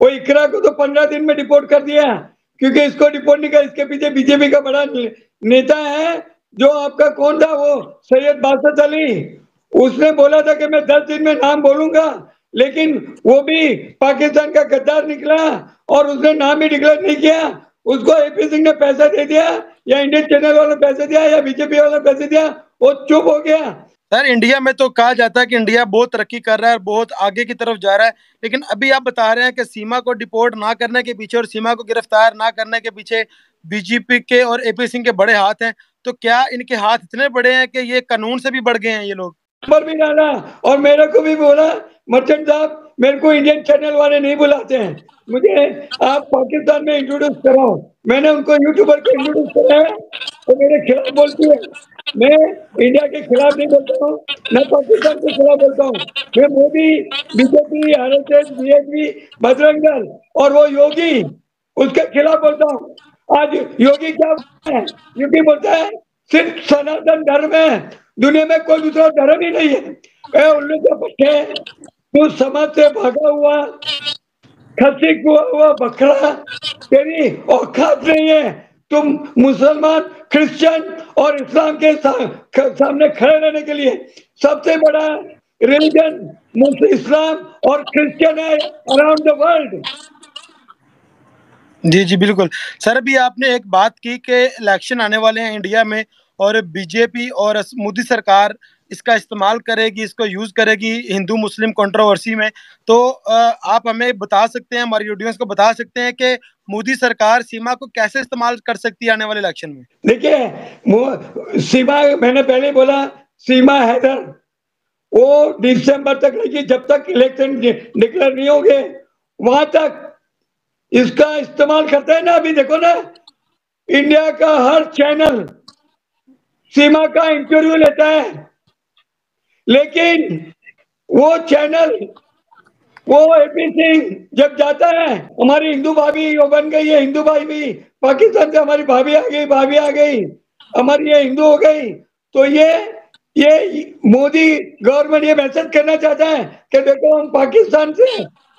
वो इकरा को तो 15 दिन में डिपोर्ट कर दिया, क्योंकि इसको डिपोर्ट नहीं किया। इसके पीछे बीजेपी का बड़ा नेता है, जो आपका कौन था वो, सैयद बासत अली। उसने बोला था कि मैं 10 दिन में नाम बोलूंगा, लेकिन वो भी पाकिस्तान का गद्दार निकला और उसने नाम भी डिक्लेयर नहीं किया। उसको एपी सिंह ने पैसा दे दिया, या इंडियन चैनल वालों ने पैसे दिया, या बीजेपी वालों ने पैसे दिया, वो चुप हो गया। सर इंडिया में तो कहा जाता है कि इंडिया बहुत तरक्की कर रहा है और बहुत आगे की तरफ जा रहा है, लेकिन अभी आप बता रहे हैं कि सीमा को डिपोर्ट ना करने के पीछे और सीमा को गिरफ्तार ना करने के पीछे बीजेपी के और एपी सिंह के बड़े हाथ हैं। तो क्या इनके हाथ इतने बड़े हैं कि ये कानून से भी बढ़ गए हैं ये लोग? पर भी डाला और मेरे को भी बोला, मर्चेंट साहब मेरे को इंडियन चैनल वाले नहीं बुलाते हैं, मुझे आप पाकिस्तान में इंट्रोड्यूस कराओ। मैंने उनको यूट्यूबर को इंट्रोड्यूस कराया तो मेरे खिलाफ बोलती है। मैं इंडिया के खिलाफ नहीं बोलता हूँ, न पाकिस्तान के खिलाफ बोलता हूँ। मैं Modi, BJP, RSS, BSP, Bajrang Dal और वो योगी, उसके खिलाफ बोलता हूँ। आज योगी क्या बोलता है? योगी बोलता है सिर्फ सनातन धर्म है, दुनिया में कोई दूसरा धर्म ही नहीं है। उल्लू के पट्टे, तू समाज से भागा हुआ, खसी हुआ बकरा, तेरी औकात नहीं है। तुम मुसलमान, क्रिश्चियन और इस्लाम के सामने खड़े रहने के लिए सबसे बड़ा रिलीजन इस्लाम और क्रिश्चियन है अराउंड द वर्ल्ड। जी जी बिल्कुल सर। अभी आपने एक बात की कि इलेक्शन आने वाले हैं इंडिया में और बीजेपी और मोदी सरकार इसका इस्तेमाल करेगी, इसको यूज करेगी हिंदू मुस्लिम कंट्रोवर्सी में। तो आप हमें बता सकते हैं, हमारी ऑडियंस को बता सकते हैं कि मोदी सरकार सीमा को कैसे इस्तेमाल कर सकती है आने वाले इलेक्शन में? देखिए सीमा, मैंने पहले बोला सीमा हैदर वो दिसंबर तक रहेगी, जब तक इलेक्शन डिक्लेयर नहीं होंगे वहां तक इसका इस्तेमाल करते हैं ना। अभी देखो ना, इंडिया का हर चैनल सीमा का इंटरव्यू लेता है, लेकिन वो चैनल, वो एपी सिंह जब जाता है, हमारी हिंदू भाभी वो बन गई है, हिंदू भाई भी पाकिस्तान से हमारी भाभी आ गई, हमारी ये हिंदू हो गई। तो ये मोदी गवर्नमेंट ये मैसेज करना चाहता है कि देखो हम पाकिस्तान से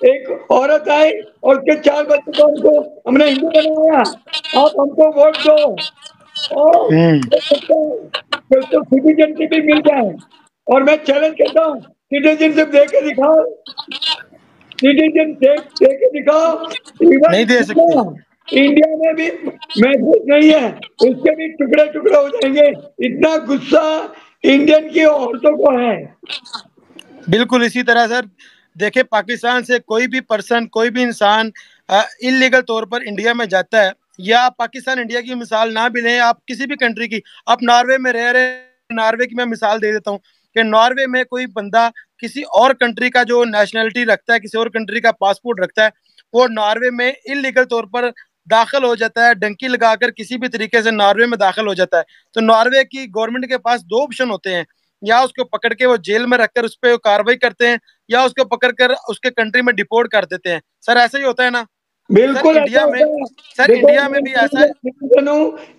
एक औरत आई और उसके 4 बच्चों को हमको हमने हिंदू बनाया, आप हमको वोट दो और तो सिटीजनशिप भी मिल जाए। और मैं चैलेंज करता हूँ, सिटीजनशिप दे के दिखाओ, सिटीजन दे के दिखाओ। नहीं दे सकते। इंडिया में भी महसूस नहीं है, उसके भी टुकड़े टुकड़े हो जाएंगे। इतना गुस्सा इंडियन की औरतों को है। बिल्कुल इसी तरह सर, देखिए पाकिस्तान से कोई भी पर्सन, कोई भी इंसान इलीगल तौर पर इंडिया में जाता है, या पाकिस्तान इंडिया की मिसाल ना भी लें, आप किसी भी कंट्री की, आप नॉर्वे में रह रहे, नॉर्वे की मैं मिसाल दे देता हूँ कि नॉर्वे में कोई बंदा किसी और कंट्री का जो नेशनलिटी रखता है, किसी और कंट्री का पासपोर्ट रखता है, वो नॉर्वे में इलीगल तौर पर दाखिल हो जाता है, डंकी लगाकर किसी भी तरीके से नॉर्वे में दाखिल हो जाता है। तो नॉर्वे की गवर्नमेंट के पास 2 ऑप्शन होते हैं, या उसको पकड़ के वो जेल में रखकर उस पर कार्रवाई करते हैं, या उसको पकड़कर उसके कंट्री में डिपोर्ट कर देते हैं। सर ऐसा ही होता है ना? बिल्कुल इंडिया में, सर देखो, इंडिया में भी ऐसा है।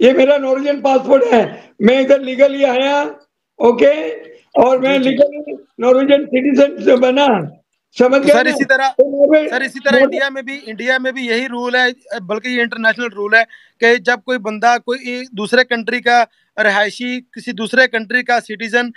ये मेरा नॉर्वेजियन पासपोर्ट है, मैं इधर लीगली आया, ओके, और मैं लीगली नॉर्वेजियन सिटीजन बना, समझ गए सर ना? इसी तरह इंडिया में भी यही रूल है, बल्कि ये इंटरनेशनल रूल है कि जब कोई बंदा कोई दूसरे कंट्री का रहायशी, किसी दूसरे कंट्री का सिटीजन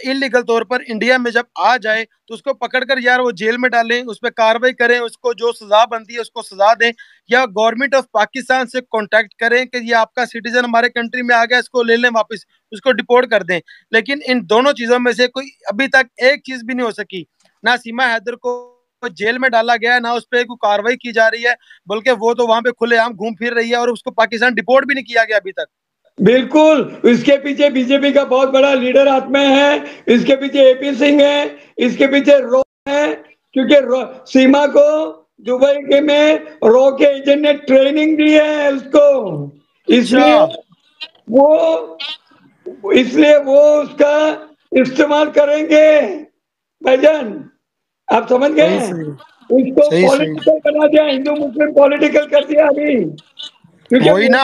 इलीगल तौर पर इंडिया में जब आ जाए तो उसको पकड़कर यार वो जेल में डालें, उस पर कार्रवाई करें, उसको जो सजा बनती है उसको सजा दें, या गवर्नमेंट ऑफ पाकिस्तान से कांटेक्ट करें कि ये आपका सिटीजन हमारे कंट्री में आ गया, इसको ले लें वापस, उसको डिपोर्ट कर दें। लेकिन इन दोनों चीजों में से कोई अभी तक एक चीज भी नहीं हो सकी। ना सीमा हैदर को जेल में डाला गया, ना उस पर कोई कार्रवाई की जा रही है, बल्कि वो तो वहां पे खुलेआम घूम फिर रही है और उसको पाकिस्तान डिपोर्ट भी नहीं किया गया अभी तक। बिल्कुल, इसके पीछे बीजेपी का बहुत बड़ा लीडर हाथ में है, इसके पीछे एपी सिंह है, इसके पीछे रो है, क्योंकि सीमा को दुबई के में रो के एजेंट ने ट्रेनिंग दी है उसको, इसलिए वो उसका इस्तेमाल करेंगे भाईजान, आप समझ गए? उसको पॉलिटिकल बना दिया, हिंदू मुस्लिम पॉलिटिकल कर दिया अभी। वही ना,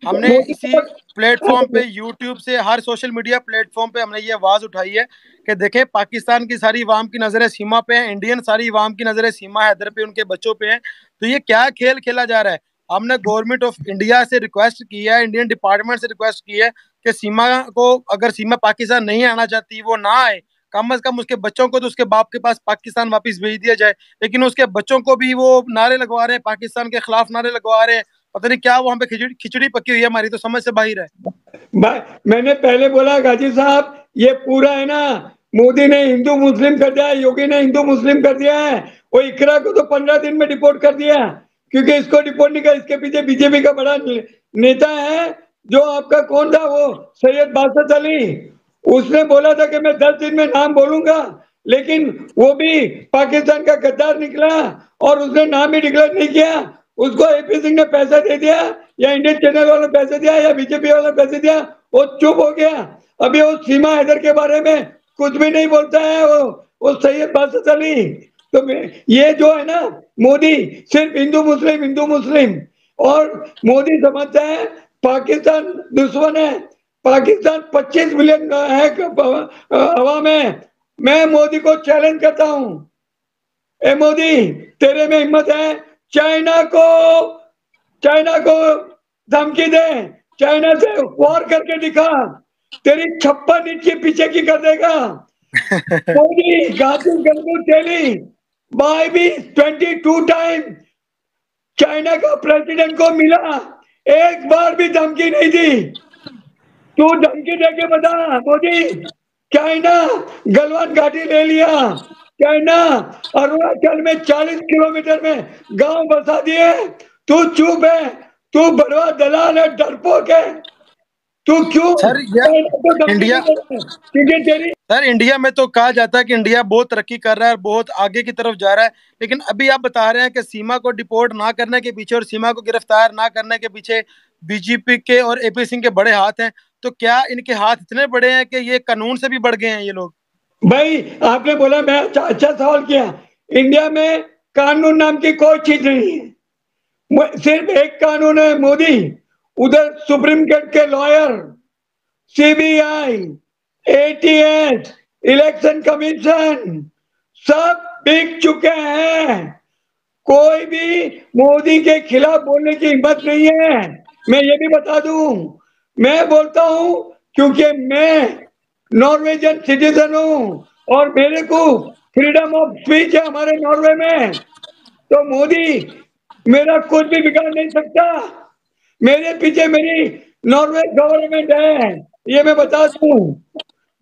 हमने इसी प्लेटफॉर्म पे, यूट्यूब से, हर सोशल मीडिया प्लेटफॉर्म पे हमने ये आवाज उठाई है कि देखें, पाकिस्तान की सारी अवाम की नजरें सीमा पे है, इंडियन सारी अवाम की नजरें सीमा हैदर पे, उनके बच्चों पे है। तो ये क्या खेल खेला जा रहा है? हमने गवर्नमेंट ऑफ इंडिया से रिक्वेस्ट की है, इंडियन डिपार्टमेंट से रिक्वेस्ट की है कि सीमा को, अगर सीमा पाकिस्तान नहीं आना चाहती, वो ना आए, कम से कम उसके बच्चों को तो उसके बाप के पास पाकिस्तान वापस भेज दिया जाए। लेकिन उसके बच्चों को भी वो नारे लगवा रहे हैं, पाकिस्तान के खिलाफ नारे लगवा रहे हैं। पता नहीं क्या वहां पे खिचड़ी खिचड़ी पकी हुई है हमारी, तो समझ से बाहर है। मैंने पहले बोला गाजी साहब, ये पूरा है ना, मोदी ने हिंदू मुस्लिम कर दिया है, योगी ने हिंदू मुस्लिम कर दिया है। वो इकरा को तो 15 दिन में डिपोर्ट कर दिया, क्योंकि इसको डिपोर्ट नहीं कर, इसके पीछे बीजेपी का बड़ा नेता है, जो आपका कौन था वो, सैयद बासत अली। उसने बोला था कि मैं 10 दिन में नाम बोलूंगा, लेकिन वो भी पाकिस्तान का गद्दार निकला और उसने नाम ही डिक्लेयर नहीं किया। उसको एपी सिंह ने पैसा दे दिया, या इंडियन चैनल वालों ने पैसे दिया, या बीजेपी वालों ने पैसे दिया, वो चुप हो गया। अभी वो सीमा हैदर के बारे में कुछ भी नहीं बोलता है, वो सैयद बासत अली। तो ये जो है ना, मोदी सिर्फ हिंदू मुस्लिम, और मोदी समझता है पाकिस्तान दुश्मन है। पाकिस्तान 25 मिलियन है हवा में। मैं मोदी को चैलेंज करता हूं, ए मोदी, तेरे में हिम्मत है, चाइना को धमकी दे, चाइना से वॉर करके दिखा, तेरी 56 इंच के पीछे की कर देगा। मोदी गाजिब गलगू टेली बाय भी 22 टाइम चाइना का प्रेसिडेंट को मिला, एक बार भी धमकी नहीं दी। तू धमकी देके बता मोदी। चाइना गलवान घाटी ले लिया, चाइना अरुणाचल में 40 किलोमीटर में गांव बसा दिए। तू चुप है, तू बड़वा दलाल है, डरपोक है। तू क्यों सर चाइना को धमकी इंडिया नहीं दे रहा? क्योंकि तेरी सर इंडिया में तो कहा जाता है कि इंडिया बहुत तरक्की कर रहा है और बहुत आगे की तरफ जा रहा है, लेकिन अभी आप बता रहे हैं कि सीमा को डिपोर्ट ना करने के पीछे और सीमा को गिरफ्तार ना करने के पीछे बीजेपी के और एपी सिंह के बड़े हाथ हैं। तो क्या इनके हाथ इतने बड़े हैं कि ये कानून से भी बढ़ गए हैं ये लोग? भाई, आपने बोला, मैं अच्छा सवाल किया। इंडिया में कानून नाम की कोई चीज नहीं है, सिर्फ एक कानून है, मोदी। उधर सुप्रीम कोर्ट के lawyer, CBI, ATS, election commission सब बिक चुके हैं। कोई भी मोदी के खिलाफ बोलने की हिम्मत नहीं है। मैं ये भी बता दूं, मैं बोलता हूं क्योंकि मैं नॉर्वेजियन सिटीजन हूं और मेरे को फ्रीडम ऑफ स्पीच है हमारे नॉर्वे में। तो मोदी मेरा कुछ भी बिगाड़ नहीं सकता। मेरे पीछे मेरी नॉर्वे गवर्नमेंट है, ये मैं बता दूं,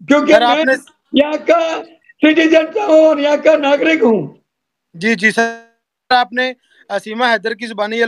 क्योंकि सर मैं आपने यहाँ का सिटीजन हूँ और यहाँ का नागरिक हूँ। जी जी सर, आपने सीमा हैदर की जुबानी